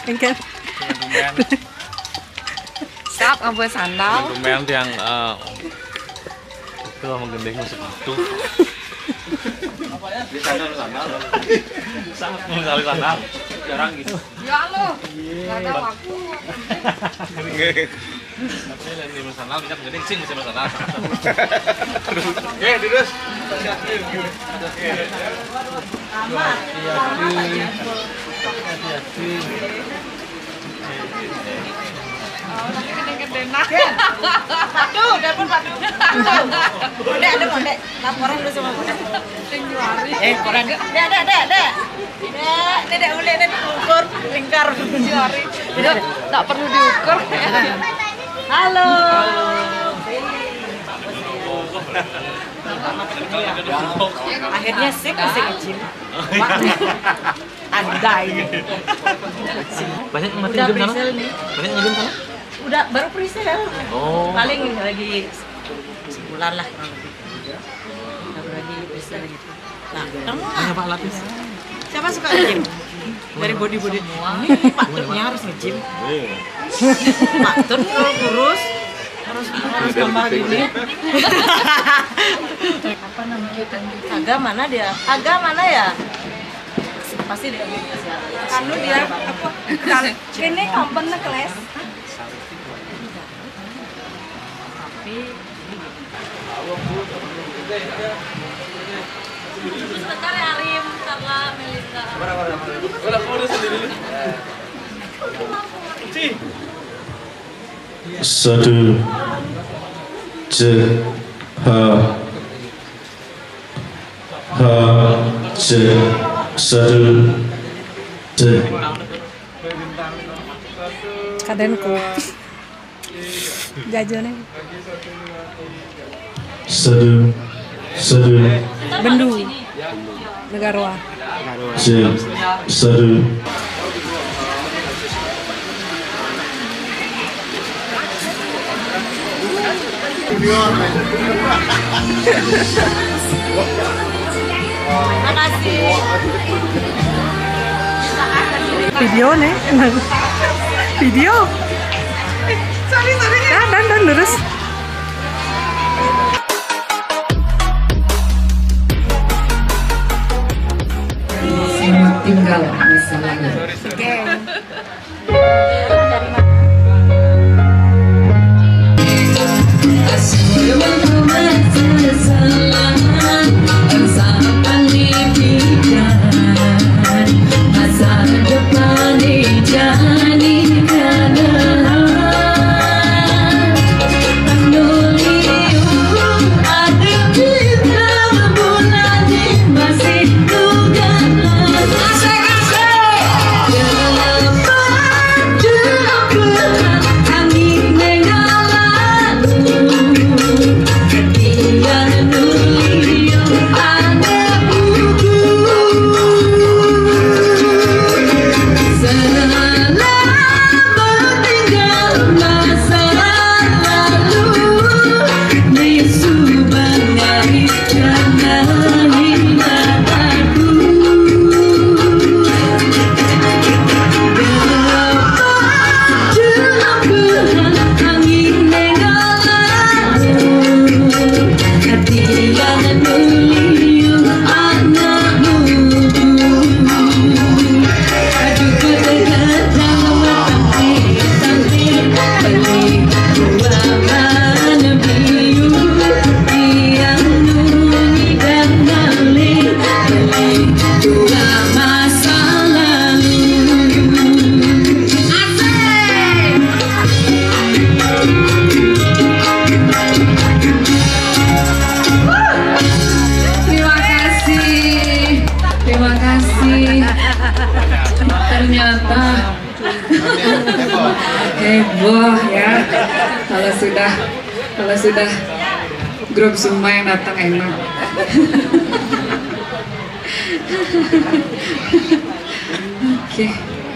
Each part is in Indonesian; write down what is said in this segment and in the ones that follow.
Engkel. Stop ambil sandal. Tumben yang itu sama gendeng musik itu. Di sandal. Sangat mengenali sandal. Jarang gitu. Ya lo. Enggak ada waktu. Tapi lain di sandal minyak gendeng sing bisa sandal. Oke, terus. Aman. Aduh, telepon Pak. Dek, ada mau Dek. Laporan dulu sama Dek. Koran. Dek. Dek, boleh Dek ukur lingkar jari. Tidak perlu diukur. Halo. Akhirnya sih kasih izin. Anda ini. Banyak yang mati hidup sana? Banyak yang hidup sana? Udah baru presale. Oh. Paling lagi sebulan lah kurang lebih. Baru lagi presale gitu. Nah, kamu Pak lapis. siapa suka nge-gym? Dari body ini Pak Turnya harus nge-gym. Pak Tur kalau kurus harus tambah gini. Apa namanya? Aga mana dia? Aga mana ya? Pasti dia anu dia apa? Ini komponnya kelas. Tapi sebentar ya Arim, Carla, Melisa. Udah udah sendiri. Sadu je ha je sadu je Kadenku jajannya sadu bendu Negarwa je sadu Makasih. video nih video Sorry. dan lurus tinggal masalahnya. Masa depan dijadikan ternyata heboh ya kalau sudah grup semua yang datang enak. Oke.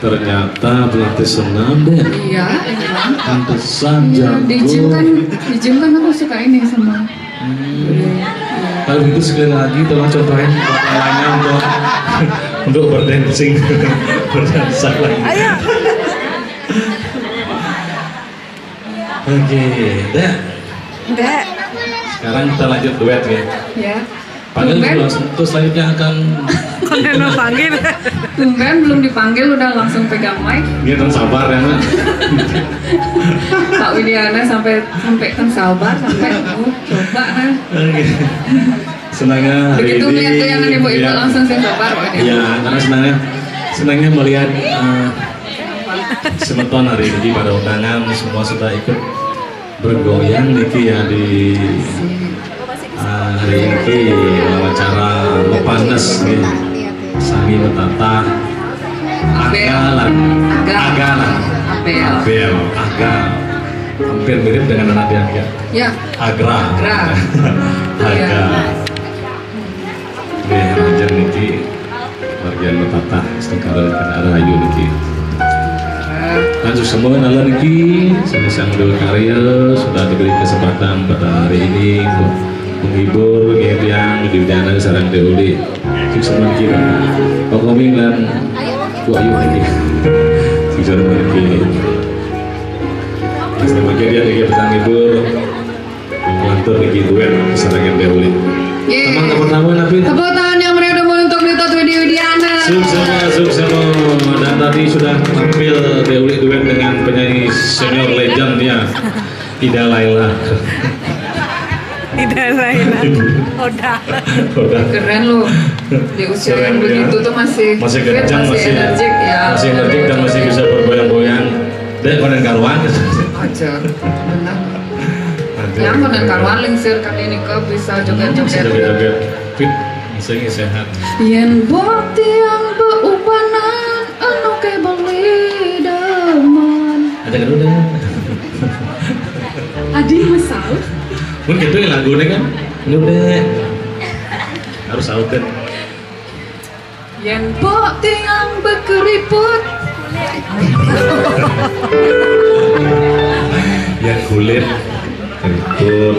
Ternyata pelatih senam deh. Iya, emang. Pantesan Iya, jago. di gym kan aku suka ini sama. Kalau gitu sekali lagi tolong contohin buat yang lainnya untuk berdancing, berdansa lagi. ayo Oke, dah. Enggak. Sekarang kita lanjut duet ya. Ya. Panggil Tumben. dulu langsung, terus selanjutnya akan Konten mau panggil. Tumben belum dipanggil udah langsung pegang mic. dia kan sabar ya nak. Pak Widiana sampai kan sabar sampai coba nah. Oke. Senangnya hari Begitu ini. melihat tayangan ibu-ibu ya. langsung saya sabar Pak Widiana. Ya, karena senangnya melihat semeton hari ini pada undangan semua sudah ikut bergoyang Niki ya di hari ini wawancara Mepanes nih Sami Metata Agalan Abel hampir mirip dengan anak dia ya. Ya. Agra Iya. Nih raja Niki bagian Metata setengah ada Ayu Niki lanjut semua nala Niki sang dulu karya sudah diberi kesempatan pada hari ini untuk menghibur yang di Widiana sarang Deuli sukses Niki Pak Koming dan Bu Ayu Niki sukses Niki Mas Niki dia Niki petang hibur mengatur Niki duet sarang Deuli teman pertama Nabi Tepuk tangan yang meriah untuk Litot Widi Widiana. Sukses dan tadi sudah tampil Deuli duet dengan penyanyi senior legend ya Ida Laila. Tidak Laila. Udah. Keren loh. Di usia Keren, yang begitu ya. tuh masih Masih fit, kencang, masih energik ya. masih energik dan masih bisa bergoyang-goyang. Dan konen karuan. Aja. Benar. Yang konen karuan lingsir kali ini ke bisa joget-joget. Joget-joget fit, masih sehat. Yen bukti yang beubanan anu ke beli daman. Ada kan udah. Adi masal. Mungkin gitu ya lagunya kan. Ini udah harus sautin. Yen bukti yang berkeriput. Ya kulit keriput.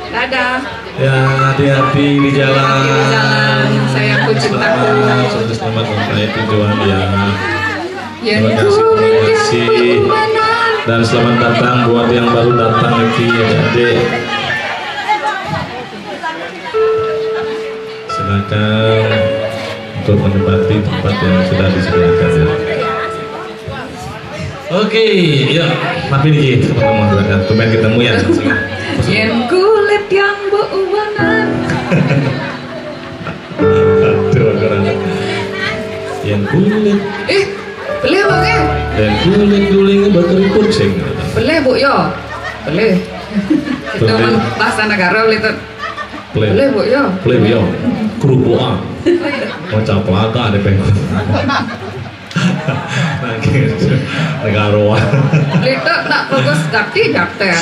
Dadah. Ya hati-hati di jalan. Di jalan, sayangku cintaku. Selamat sampai tujuan ya. Yen Terima kasih, kulit terima yang kasih. beubanan. Dan selamat datang buat yang baru datang lagi ya adik. Silakan untuk menempati tempat yang sudah disediakan ya. Oke, ya, tapi nih ketemu silakan. Tumben ketemu ya. Yen kulit yang beubanan. Aduh, orang yang kulit, Beli bu ke? dan kulit gulingnya berkeriput sing. Beli bu yo. Beli. Itu Beli. bahasa negara beli tuh. Beli Play, bu yo. play yo, kerubuan, macam pelaka ada pengen. Nah gitu, negaroan. Beli tuh tak fokus ganti daftar.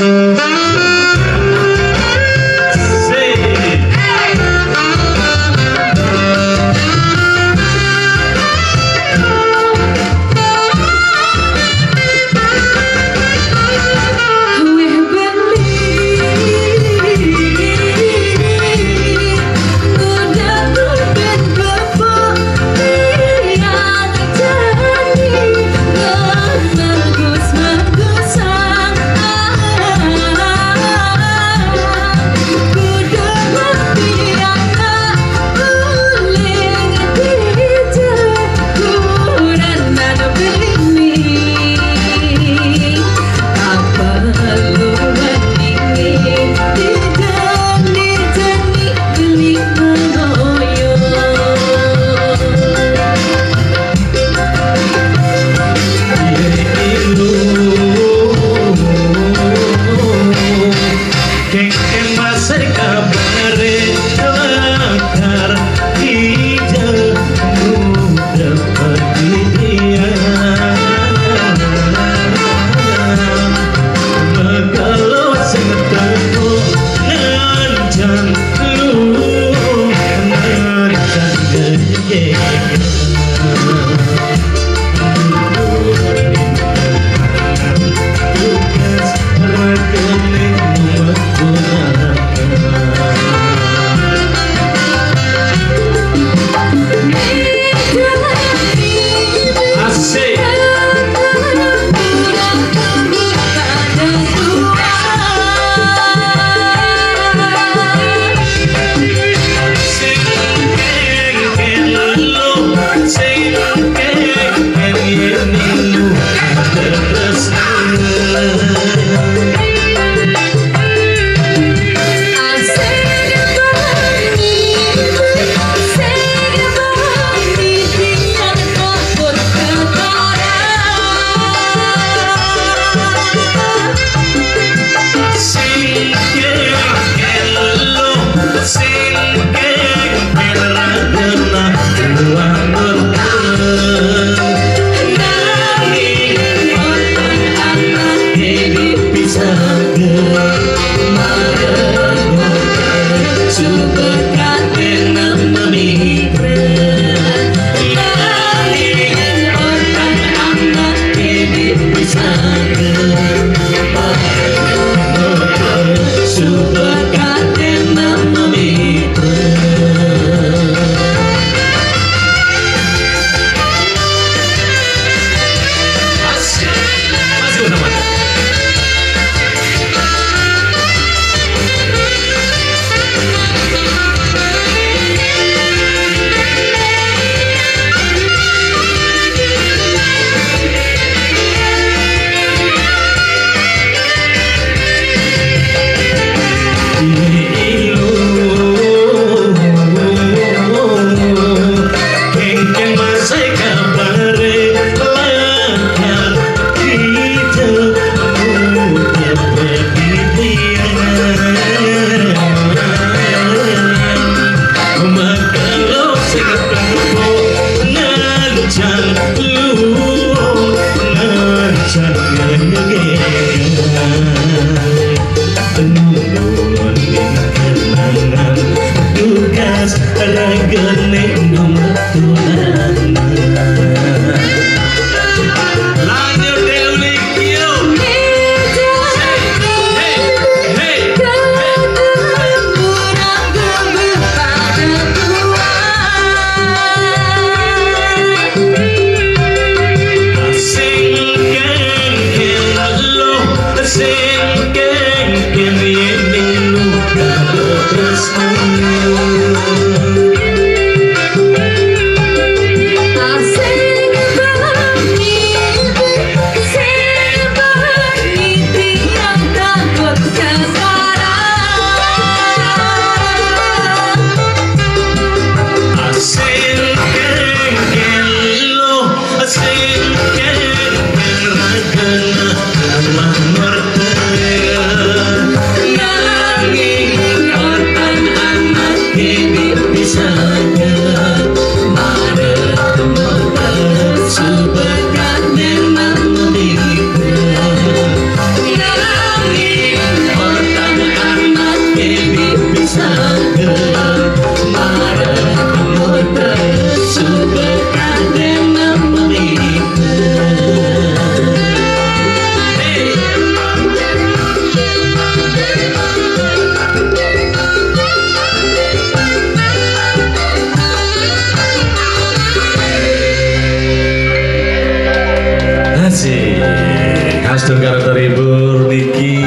Sedengkara terhibur niki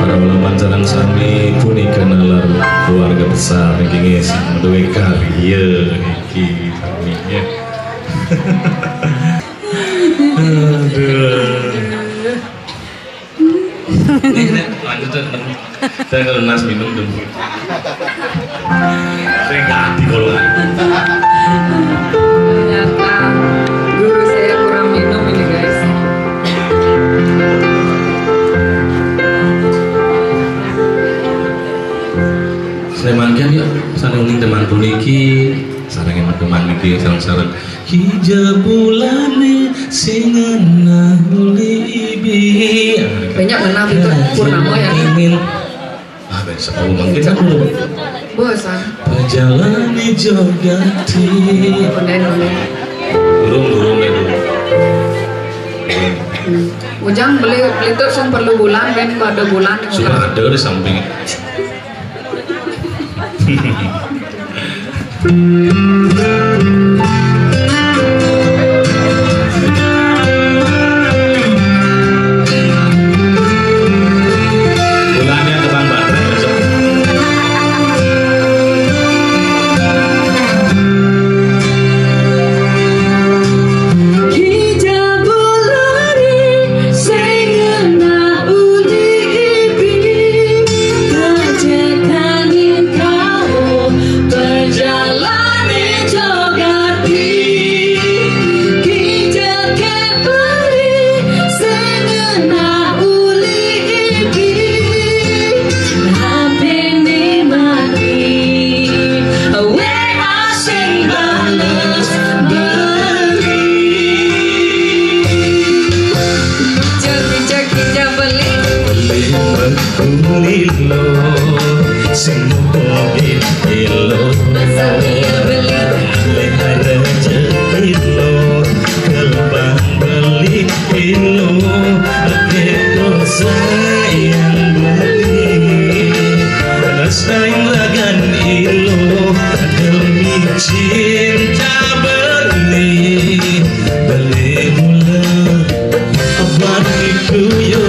para ulama pancaran sami punika nalar keluarga besar niki ngisi menduwe karya niki sami ya. Aduh. Lanjut saya kalau nas minum dulu. Saya ganti golongan. Ternyata guru saya kurang minum ini guys. Sleman kan ya, sana uning teman puniki, sarang emak teman niki sarang-sarang hijab bulane singena uli ibi. Banyak menang itu purnama ya. Ingin besok aku mungkin kan dulu. Bosan. Perjalanan jogati. Burung itu. Ujang beli terus yang perlu bulan kan pada bulan. Sudah ada di samping. Bulannya teman baterai besok. Perjalanan mekulilo semua ilo lehara jekilo kelbang beli ilo akhirnya sayang beli rasain lagan ilo demi cinta beli mula abad itu yo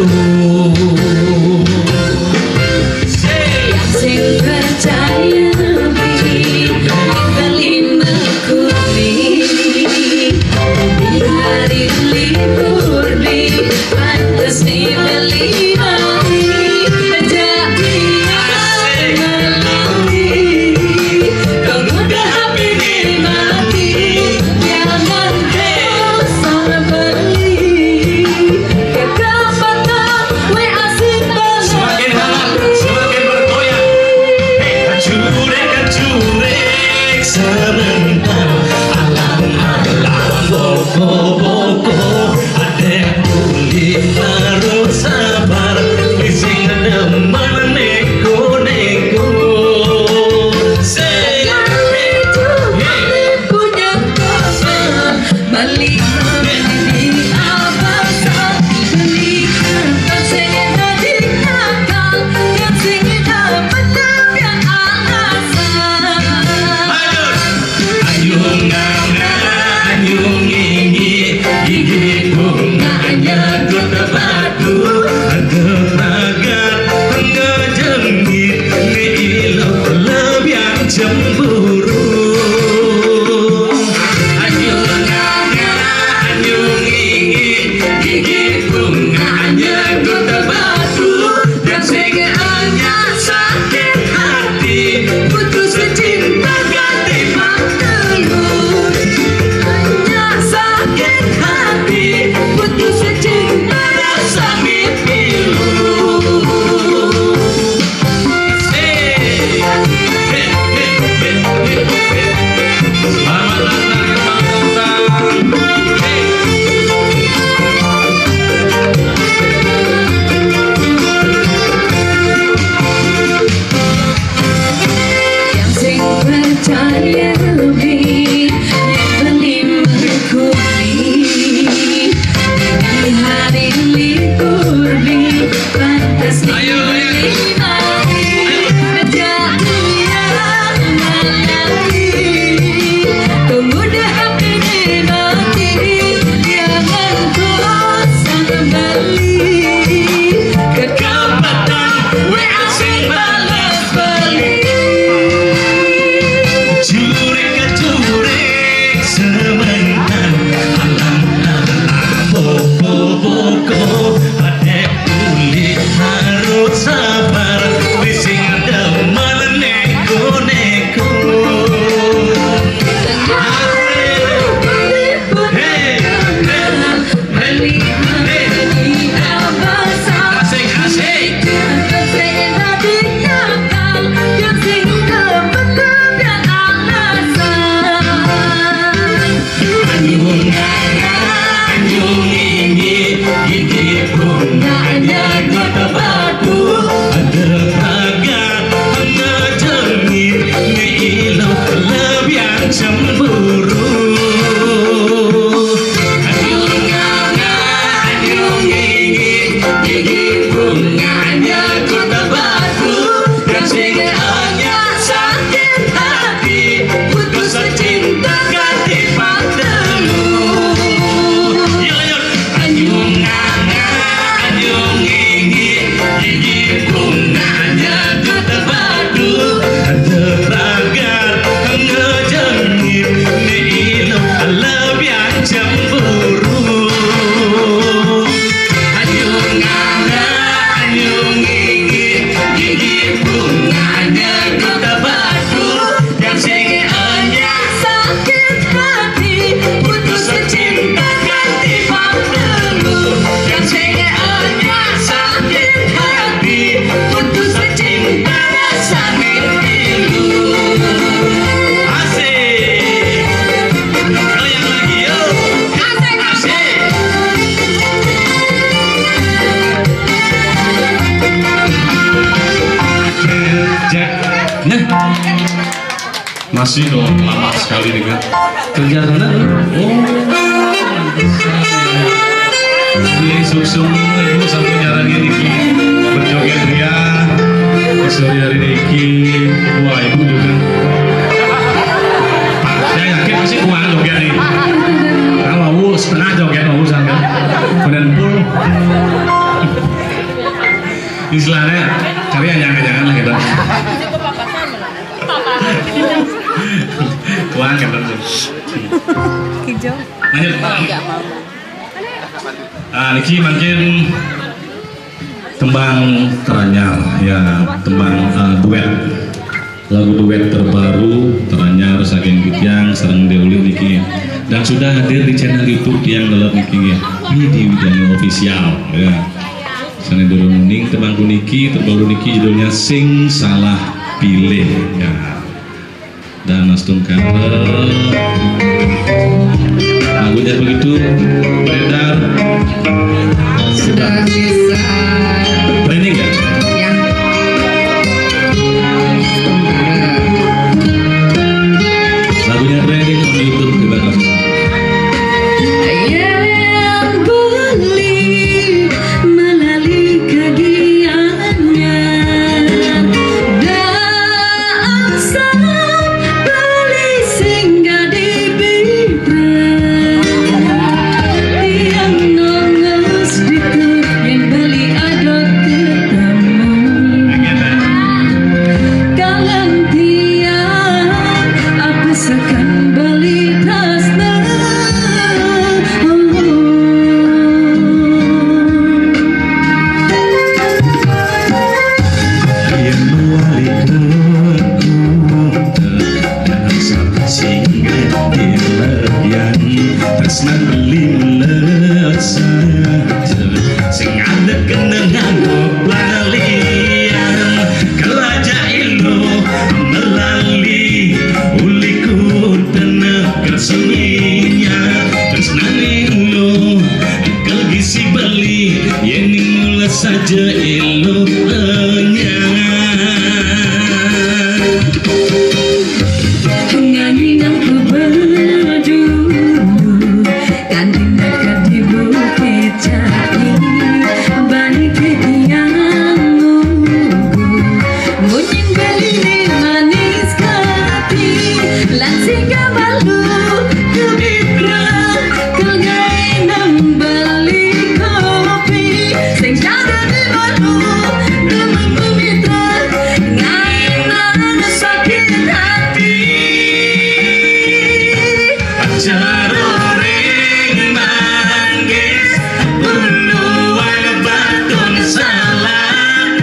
Masih dong, lama sekali nih kan. Kerja mana? Oh, ini sungsung ibu sampai nyarang ini berjoget ria. Sore hari ini, wah ibu juga. Saya yakin masih kuat joget nih. Kalau setengah joget mau sampai kemudian full. Istilahnya kalian jangan lah gitu. Tuan kata Hijau. lanjut. Niki makin tembang teranyar ya, tembang duet, lagu duet terbaru teranyar saking Gityang sareng Deuli niki dan sudah hadir di channel YouTube yang dalam niki ya, Widi Widani Official ya. Sana dulu ning tembang niki terbaru niki judulnya Sing Salah Pilih ya. Dan Mas Tungkar lagunya begitu beredar Sudah bisa training ya? Ya. Lagunya training di YouTube kita kan. Yang beli melalui kegiatannya dan beli singgah di yang nongos itu yang beli adot ketemu kalian tiang apa sekan beli tasna Yang melalaikanku dan sampai singgah dilebihan tresna beli melesa sing ada kenangan balian kelaja ilu melalui uliku tenaga seninya tresna ilu akal gisi beli yang mula saja ilu nyanyi aku berdulu kan tindakan di bukit jati balik yang nunggu munying beli di manis kati langsing malu kebitra kegai nang beli kopi sing jaga di malu temen mitra ngai nang sakit hati Jaroring manggis Uluan batun salah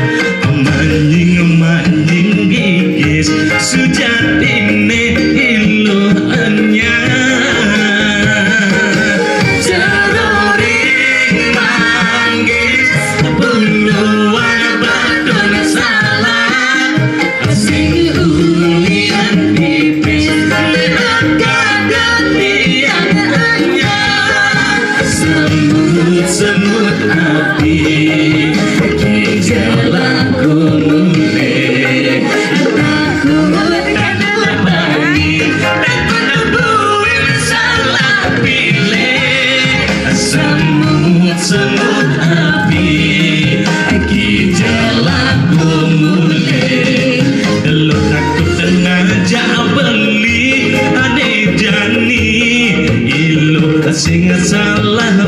Manjing gigis Sujatine iluhannya Jaroring manggis Uluan batun salah Sing ulian pipis semut api kijalaku mulai takut karena bagi dan menemuin salah pilih semut api kijalaku mulai lo takut tengah beli ane jani ilo sing salah